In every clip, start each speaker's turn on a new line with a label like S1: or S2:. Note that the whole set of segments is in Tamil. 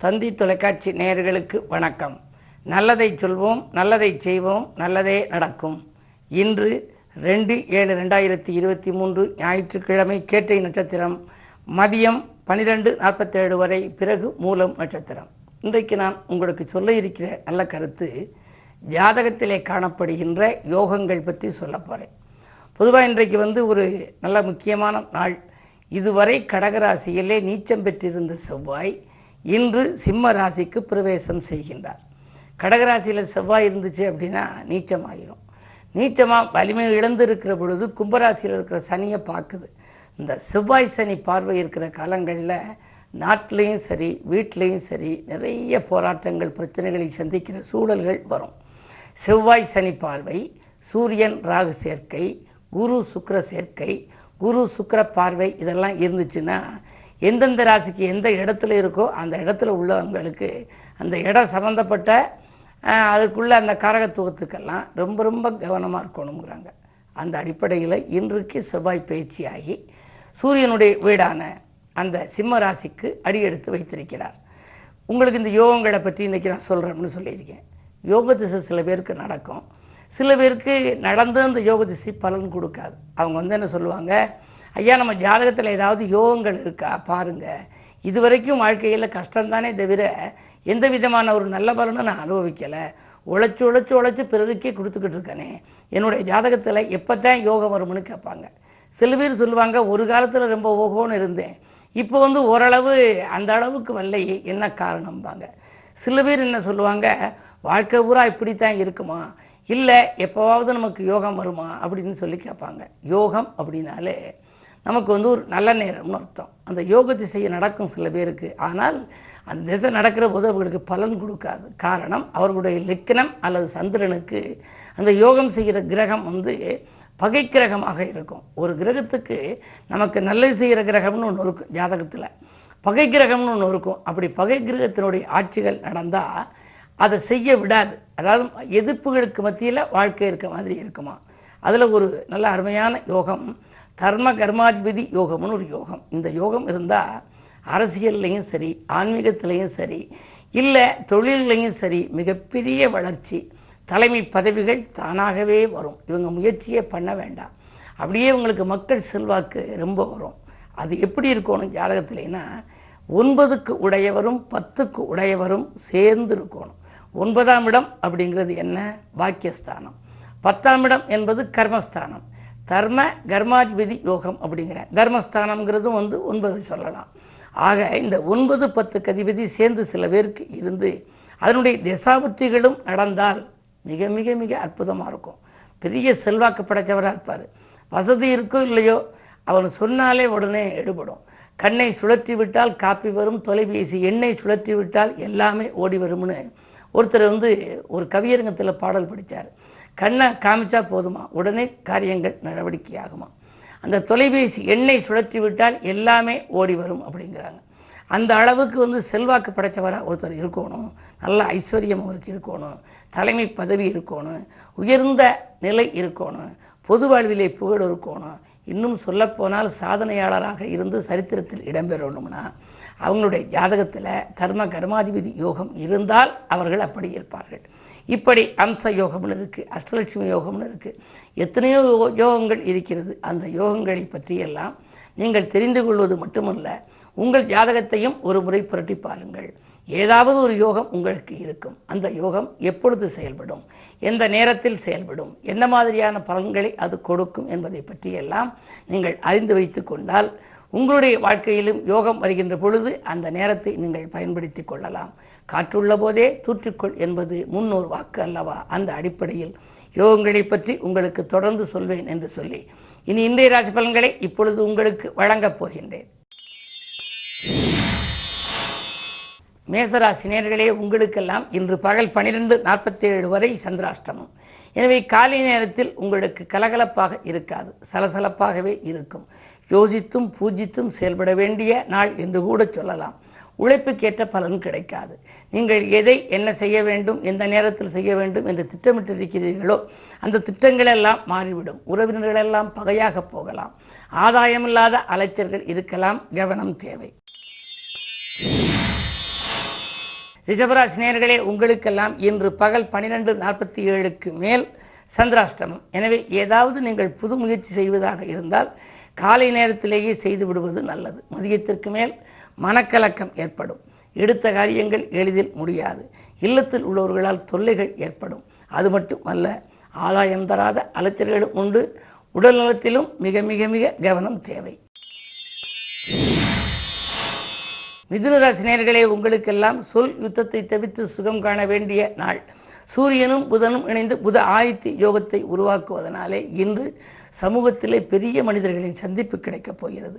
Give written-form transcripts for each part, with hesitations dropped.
S1: தந்தி தொலைக்காட்சி நேயர்களுக்கு வணக்கம். நல்லதை சொல்வோம், நல்லதை செய்வோம், நல்லதே நடக்கும். இன்று 2/7/2023 ஞாயிற்றுக்கிழமை கேட்டை நட்சத்திரம் மதியம் 12:47 வரை, பிறகு மூலம் நட்சத்திரம். இன்றைக்கு நான் உங்களுக்கு சொல்ல இருக்கிற நல்ல கருத்து, ஜாதகத்திலே காணப்படுகின்ற யோகங்கள் பற்றி சொல்ல போகிறேன். பொதுவாக இன்றைக்கு ஒரு நல்ல முக்கியமான நாள். இதுவரை கடகராசியிலே நீச்சம் பெற்றிருந்த செவ்வாய் இன்று சிம்ம ராசிக்கு பிரவேசம் செய்கின்றார். கடகராசியில் செவ்வாய் இருந்துச்சு அப்படின்னா நீச்சமாகிடும். நீச்சமாக வலிமை இழந்து இருக்கிற பொழுது கும்பராசியில் இருக்கிற சனியை பார்க்குது. இந்த செவ்வாய் சனி பார்வை இருக்கிற காலங்களில் நாட்டிலையும் சரி வீட்டிலையும் சரி நிறைய போராட்டங்கள் பிரச்சனைகளை சந்திக்கிற சூழல்கள் வரும். செவ்வாய் சனி பார்வை, சூரியன் ராகு சேர்க்கை, குரு சுக்கிர சேர்க்கை, குரு சுக்கிர பார்வை இதெல்லாம் இருந்துச்சுன்னா எந்தெந்த ராசிக்கு எந்த இடத்துல இருக்கோ அந்த இடத்துல உள்ளவங்களுக்கு அந்த இடம் சம்மந்தப்பட்ட அதுக்குள்ள அந்த காரகத்துவத்துக்கெல்லாம் ரொம்ப ரொம்ப கவனமாக இருக்கணுங்கிறாங்க. அந்த அடிப்படையில் இன்றைக்கு செவ்வாய் பயிற்சியாகி சூரியனுடைய வீடான அந்த சிம்ம ராசிக்கு அடியெடுத்து வைத்திருக்கிறார். உங்களுக்கு இந்த யோகங்களை பற்றி இன்றைக்கி நான் சொல்கிறேன்னு சொல்லியிருக்கேன். யோக திசை சில பேருக்கு நடக்கும், சில பேருக்கு நடந்து அந்த யோக திசை பலன் கொடுக்காது. அவங்க என்ன சொல்லுவாங்க, ஐயா நம்ம ஜாதகத்தில் ஏதாவது யோகங்கள் இருக்கா பாருங்கள், இதுவரைக்கும் வாழ்க்கையில் கஷ்டம்தானே தவிர எந்த விதமான ஒரு நல்ல பலனும் நான் அனுபவிக்கலை, உழைச்சி உழைச்சி உழைச்சி பிறருக்கே கொடுத்துக்கிட்டு இருக்கேனே, என்னுடைய ஜாதகத்தில் எப்போ தான் யோகம் வரும்னு கேட்பாங்க. சில பேர் சொல்லுவாங்க, ஒரு காலத்தில் ரொம்ப ஓகோன்னு இருந்தேன், இப்போ ஓரளவு அந்த அளவுக்கு வரலையே, என்ன காரணம்பாங்க. சில பேர் என்ன சொல்லுவாங்க, வாழ்க்கை பூரா இப்படித்தான் இருக்குமா, இல்லை எப்போவாவது நமக்கு யோகம் வருமா அப்படின்னு சொல்லி கேட்பாங்க. யோகம் அப்படின்னாலே நமக்கு ஒரு நல்ல நேரம்னு அர்த்தம். அந்த யோக திசையை நடக்கும் சில பேருக்கு, ஆனால் அந்த திசை நடக்கிற போது அவர்களுக்கு பலன் கொடுக்காது. காரணம், அவர்களுடைய லக்னம் அல்லது சந்திரனுக்கு அந்த யோகம் செய்கிற கிரகம் பகை கிரகமாக இருக்கும். ஒரு கிரகத்துக்கு நமக்கு நல்லது செய்கிற கிரகம்னு ஒன்று இருக்கும் ஜாதகத்தில், பகை கிரகம்னு ஒன்று இருக்கும். அப்படி பகை கிரகத்தினுடைய ஆட்சிகள் நடந்தால் அதை செய்ய விடாது. அதாவது எதிர்ப்புகளுக்கு மத்தியில் வாழ்க்கை இருக்க மாதிரி இருக்குமா. அதில் ஒரு நல்ல அருமையான யோகம் தர்ம கர்மாதிபதி யோகம்னு ஒரு யோகம். இந்த யோகம் இருந்தால் அரசியல்லையும் சரி, ஆன்மீகத்திலையும் சரி, இல்லை தொழிலையும் சரி மிகப்பெரிய வளர்ச்சி, தலைமை பதவிகள் தானாகவே வரும். இவங்க முயற்சியே பண்ண வேண்டாம், அப்படியே இவங்களுக்கு மக்கள் செல்வாக்கு ரொம்ப வரும். அது எப்படி இருக்கணும் ஜாதகத்திலேனா, 9க்கு உடையவரும் 10க்கு உடையவரும் சேர்ந்து இருக்கணும். 9ஆம் இடம் அப்படிங்கிறது என்ன, பாக்கியஸ்தானம். 10ஆம் இடம் என்பது கர்மஸ்தானம். தர்ம கர்மாதிபதி யோகம் அப்படிங்கிற தர்மஸ்தானம்ங்கிறதும் 9 சொல்லலாம். ஆக இந்த 9, 10 அதிபதி சேர்ந்து சில பேருக்கு இருந்து அதனுடைய திசாபுத்திகளும் நடந்தால் மிக மிக மிக அற்புதமாக இருக்கும். பெரிய செல்வாக்கு படைத்தவராக இருப்பார். வசதி இருக்கோ இல்லையோ அவர் சொன்னாலே உடனே எடுபடும். கண்ணை சுழற்றி விட்டால் காப்பி வரும், தொலைபேசி எண்ணெய் சுழற்றி விட்டால் எல்லாமே ஓடி வரும்னு ஒருத்தர் ஒரு கவியரங்கத்தில் பாடல் படித்தார். கண்ணை காமிச்சா போதுமா, உடனே காரியங்கள் நடவடிக்கை ஆகுமா. அந்த தொலைபேசி எண்ணெய் சுழற்றி விட்டால் எல்லாமே ஓடி வரும் அப்படிங்கிறாங்க. அந்த அளவுக்கு செல்வாக்கு படைத்தவராக ஒருத்தர் இருக்கணும். நல்ல ஐஸ்வர்யம் அவருக்கு இருக்கணும், தலைமை பதவி இருக்கணும், உயர்ந்த நிலை இருக்கணும், பொது வாழ்விலே புகழ் இருக்கணும். இன்னும் சொல்லப்போனால் சாதனையாளராக இருந்து சரித்திரத்தில் இடம்பெறணும்னா அவங்களுடைய ஜாதகத்தில் கர்ம கர்மாதிபதி யோகம் இருந்தால் அவர்கள் அப்படி இருப்பார்கள். இப்படி அம்ச யோகம்னு இருக்குது, அஷ்டலட்சுமி யோகம்னு இருக்குது, எத்தனையோ யோகங்கள் இருக்கிறது. அந்த யோகங்களை பற்றியெல்லாம் நீங்கள் தெரிந்து கொள்வது மட்டுமல்ல, உங்கள் ஜாதகத்தையும் ஒரு முறை புரட்டி பாருங்கள். ஏதாவது ஒரு யோகம் உங்களுக்கு இருக்கும். அந்த யோகம் எப்பொழுது செயல்படும், எந்த நேரத்தில் செயல்படும், என்ன மாதிரியான பலன்களை அது கொடுக்கும் என்பதை பற்றியெல்லாம் நீங்கள் அறிந்து வைத்து கொண்டால் உங்களுடைய வாழ்க்கையிலும் யோகம் வருகின்ற பொழுது அந்த நேரத்தை நீங்கள் பயன்படுத்தி கொள்ளலாம். காற்றுள்ள போதே தூற்றிக்கொள் என்பது முன்னோர் வாக்கு அல்லவா. அந்த அடிப்படையில் யோகங்களை பற்றி உங்களுக்கு தொடர்ந்து சொல்வேன் என்று சொல்லி இனி இன்றைய ராசி பலன்களை இப்பொழுது உங்களுக்கு வழங்கப் போகின்றேன். மேசராசி நேயர்களே, உங்களுக்கெல்லாம் இன்று பகல் 12:47 வரை சந்திராஷ்டமம். எனவே காலை நேரத்தில் உங்களுக்கு கலகலப்பாக இருக்காது, சலசலப்பாகவே இருக்கும். யோசித்தும் பூஜித்தும் செயல்பட வேண்டிய நாள் என்று கூட சொல்லலாம். உழைப்புக்கேற்ற பலன் கிடைக்காது. நீங்கள் எதை என்ன செய்ய வேண்டும், எந்த நேரத்தில் செய்ய வேண்டும் என்று திட்டமிட்டிருக்கிறீர்களோ அந்த திட்டங்களெல்லாம் மாறிவிடும். உறவினர்களெல்லாம் பகையாக போகலாம். ஆதாயமில்லாத அலைச்சல்கள் இருக்கலாம், கவனம் தேவை. ரிஷபராசி நேயர்களே, உங்களுக்கெல்லாம் இன்று பகல் 12:47க்கு மேல் சந்திராஷ்டமம். எனவே ஏதாவது நீங்கள் புது முயற்சி செய்வதாக இருந்தால் காலை நேரத்திலேயே செய்து விடுவது நல்லது. மதியத்திற்கு மேல் மனக்கலக்கம் ஏற்படும். எடுத்த காரியங்கள் எளிதில் முடியாது. இல்லத்தில் உள்ளவர்களால் தொல்லைகள் ஏற்படும். அது மட்டுமல்ல, ஆதாயம் தராத அலைச்சல்களும் உண்டு. உடல் நலத்திலும் மிக மிக மிக கவனம் தேவை. மிதுனராசி நேயர்களே, உங்களுக்கெல்லாம் சொல் யுத்தத்தை தவிர்த்து சுகம் காண வேண்டிய நாள். சூரியனும் புதனும் இணைந்து புத ஆதித்ய யோகத்தை உருவாக்குவதனாலே இன்று சமூகத்திலே பெரிய மனிதர்களின் சந்திப்பு கிடைக்கப் போகிறது.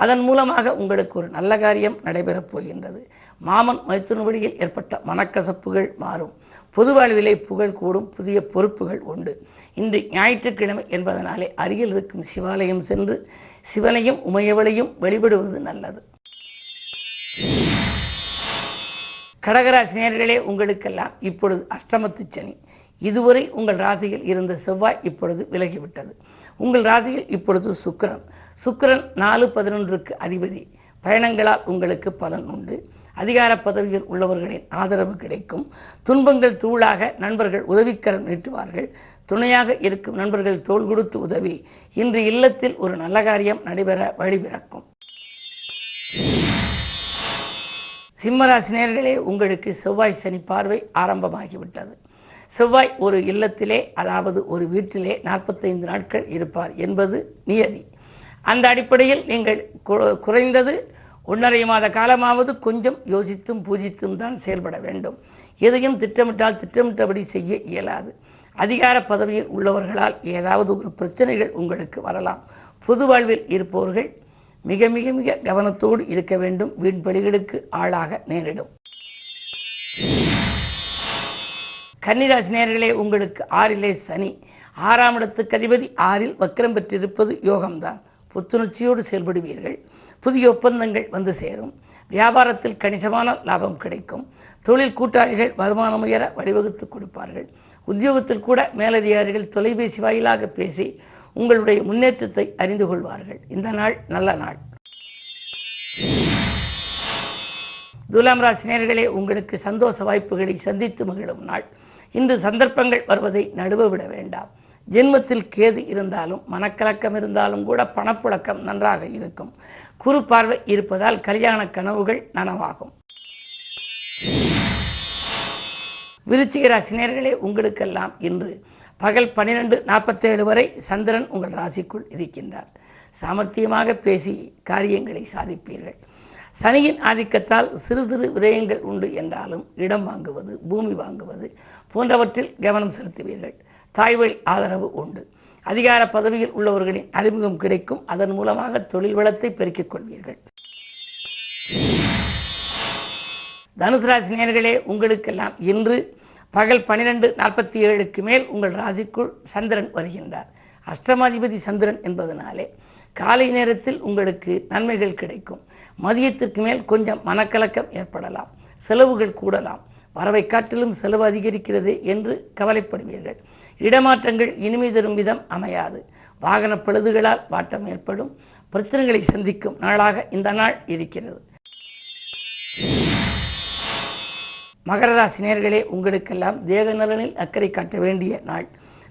S1: அதன் மூலமாக உங்களுக்கு ஒரு நல்ல காரியம் நடைபெறப் போகின்றது. மாமன் மைத்துன வழியில் ஏற்பட்ட மனக்கசப்புகள் மாறும். பொது வாழ்விலே புகழ் கூடும். புதிய பொறுப்புகள் உண்டு. இன்று ஞாயிற்றுக்கிழமை என்பதனாலே அருகில் இருக்கும் சிவாலயம் சென்று சிவனையும் உமையவளையும் வழிபடுவது நல்லது. கடகராசி நேயர்களே, உங்களுக்கெல்லாம் இப்பொழுது அஷ்டமத்து சனி. இதுவரை உங்கள் ராசியில் இருந்த செவ்வாய் இப்பொழுது விலகிவிட்டது. உங்கள் ராசியில் இப்பொழுது சுக்கிரன் 4-11க்கு அதிபதி. பயணங்களால் உங்களுக்கு பலன் உண்டு. அதிகார பதவியில் உள்ளவர்களின் ஆதரவு கிடைக்கும். துன்பங்கள் தூளாக நண்பர்கள் உதவிக்கரம் நீட்டுவார்கள். துணையாக இருக்கும் நண்பர்கள் தோள் கொடுத்து உதவி இன்று இல்லத்தில் ஒரு நல்ல காரியம் நடைபெற வழிபிறக்கும். சிம்மராசி நேயர்களே, உங்களுக்கு செவ்வாய் சனி பார்வை ஆரம்பமாகிவிட்டது. செவ்வாய் ஒரு இல்லத்திலே, அதாவது ஒரு வீட்டிலே 45 நாட்கள் இருப்பார் என்பது நியதி. அந்த அடிப்படையில் நீங்கள் குறைந்தது 1.5 மாத காலமாவது கொஞ்சம் யோசித்தும் பூஜித்தும் தான் செயல்பட வேண்டும். எதையும் திட்டமிட்டால் திட்டமிட்டபடி செய்ய இயலாது. அதிகார பதவியில் உள்ளவர்களால் ஏதாவது ஒரு பிரச்சனைகள் உங்களுக்கு வரலாம். பொது வாழ்வில் இருப்பவர்கள் மிக மிக மிக கவனத்தோடு இருக்க வேண்டும். வீண் பலிகளுக்கு ஆளாக நேரிடும். கன்னிராசி நேயர்களே, உங்களுக்கு 6லே சனி. 6ஆம் இடத்துக்கு அதிபதி 6ல் வக்ரம் பெற்றிருப்பது யோகம்தான். புத்துணர்ச்சியோடு செயல்படுவீர்கள். புதிய ஒப்பந்தங்கள் வந்து சேரும். வியாபாரத்தில் கணிசமான லாபம் கிடைக்கும். தொழில் கூட்டாளிகள் வருமானம் உயர வழிவகுத்து கொடுப்பார்கள். உத்தியோகத்தில் கூட மேலதிகாரிகள் தொலைபேசி வாயிலாக பேசி உங்களுடைய முன்னேற்றத்தை அறிந்து கொள்வார்கள். இந்த நாள் நல்ல நாள். துலாம் ராசி நேயர்களே, உங்களுக்கு சந்தோஷ வாய்ப்புகளை சந்தித்து மகிழும் நாள். இன்று சந்தர்ப்பங்கள் வருவதை நழுவ விட வேண்டாம். ஜென்மத்தில் கேது இருந்தாலும் மனக்கலக்கம் இருந்தாலும் கூட பணப்புழக்கம் நன்றாக இருக்கும். குரு பார்வை இருப்பதால் கல்யாண கனவுகள் நனவாகும். விருச்சிக ராசி நேயர்களே, உங்களுக்கெல்லாம் இன்று பகல் 12:47 வரை சந்திரன் உங்கள் ராசிக்குள் இருக்கின்றார். சாமர்த்தியமாக பேசி காரியங்களை சாதிப்பீர்கள். சனியின் ஆதிக்கத்தால் சிறு சிறு விரயங்கள் உண்டு என்றாலும் இடம் வாங்குவது, பூமி வாங்குவது போன்றவற்றில் கவனம் செலுத்துவீர்கள். தாய்வழி ஆதரவு உண்டு. அதிகார பதவியில் உள்ளவர்களின் அறிமுகம் கிடைக்கும். அதன் மூலமாக தொழில் வளத்தை பெருக்கிக் கொள்வீர்கள். தனுசு ராசி நேயர்களே, உங்களுக்கெல்லாம் இன்று பகல் 12:47க்கு மேல் உங்கள் ராசிக்குள் சந்திரன் வருகின்றார். அஷ்டமாதிபதி சந்திரன் என்பதனாலே காலை நேரத்தில் உங்களுக்கு நன்மைகள் கிடைக்கும். மதியத்திற்கு மேல் கொஞ்சம் மனக்கலக்கம் ஏற்படலாம். செலவுகள் கூடலாம். வரவை காட்டிலும் செலவு அதிகரிக்கிறது என்று கவலைப்படுவீர்கள். இடமாற்றங்கள் இனிமை தரும் விதம் அமையாது. வாகன பழுதுகளால் வாட்டம் ஏற்படும். பிரச்சனைகளை சந்திக்கும் நாளாக இந்த நாள் இருக்கிறது. மகர ராசி நேயர்களே, உங்களுக்கெல்லாம் தேக நலனில் அக்கறை காட்ட வேண்டிய நாள்.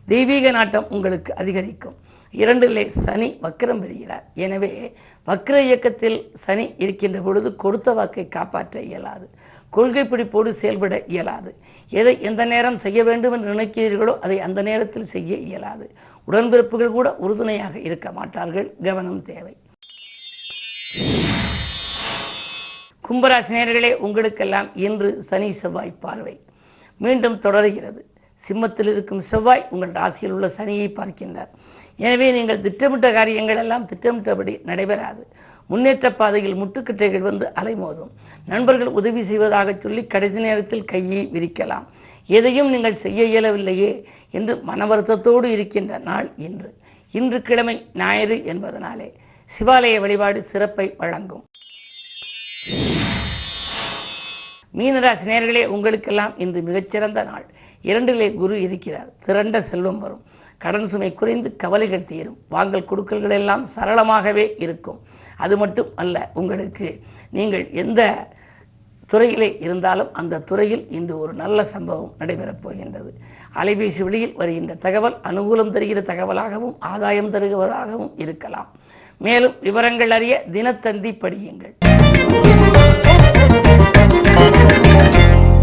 S1: தெய்வீக நாட்டம் உங்களுக்கு அதிகரிக்கும். 2லே சனி வக்ரம் பெறுகிறார். எனவே வக்ர இயக்கத்தில் சனி இருக்கின்ற பொழுது கொடுத்த வாக்கை காப்பாற்ற இயலாது. கொள்கை பிடிப்போடு செயல்பட இயலாது. எதை எந்த நேரம் செய்ய வேண்டும் என்று நினைக்கிறீர்களோ அதை அந்த நேரத்தில் செய்ய இயலாது. உடன்பிறப்புகள் கூட உறுதுணையாக இருக்க மாட்டார்கள். கவனம் தேவை. கும்பராசி நேயர்களே, உங்களுக்கெல்லாம் இன்று சனி செவ்வாய் பார்வை மீண்டும் தொடர்கிறது. சிம்மத்தில் இருக்கும் செவ்வாய் உங்கள் ராசியில் உள்ள சனியை பார்க்கின்றார். எனவே நீங்கள் திட்டமிட்ட காரியங்கள் எல்லாம் திட்டமிட்டபடி நடைபெறாது. முன்னேற்ற பாதையில் முட்டுக்கட்டைகள் வந்து அலைமோதும். நண்பர்கள் உதவி செய்வதாக சொல்லி கடைசி நேரத்தில் கையை விரிக்கலாம். எதையும் நீங்கள் செய்ய இயலவில்லையே என்று மன வருத்தத்தோடு இருக்கின்ற நாள் இன்று. இன்று கிழமை ஞாயிறு என்பதனாலே சிவாலய வழிபாடு சிறப்பை வழங்கும். மீனராசி நேயர்களே, உங்களுக்கெல்லாம் இன்று மிகச்சிறந்த நாள். 2லே குரு இருக்கிறார். திரண்ட செல்வம் வரும். கடன் சுமை குறைந்து கவலைகள் தீரும். வாங்கல் கொடுக்கல்கள் எல்லாம் சரளமாகவே இருக்கும். அது மட்டும் அல்ல, உங்களுக்கு நீங்கள் எந்த துறையிலே இருந்தாலும் அந்த துறையில் இன்று ஒரு நல்ல சம்பவம் நடைபெறப் போகின்றது. அலைபேசி வழியில் வருகின்ற தகவல் அனுகூலம் தருகிற தகவலாகவும் ஆதாயம் தருவதாகவும் இருக்கலாம். மேலும் விவரங்கள் அறிய தினத்தந்தி படியுங்கள்.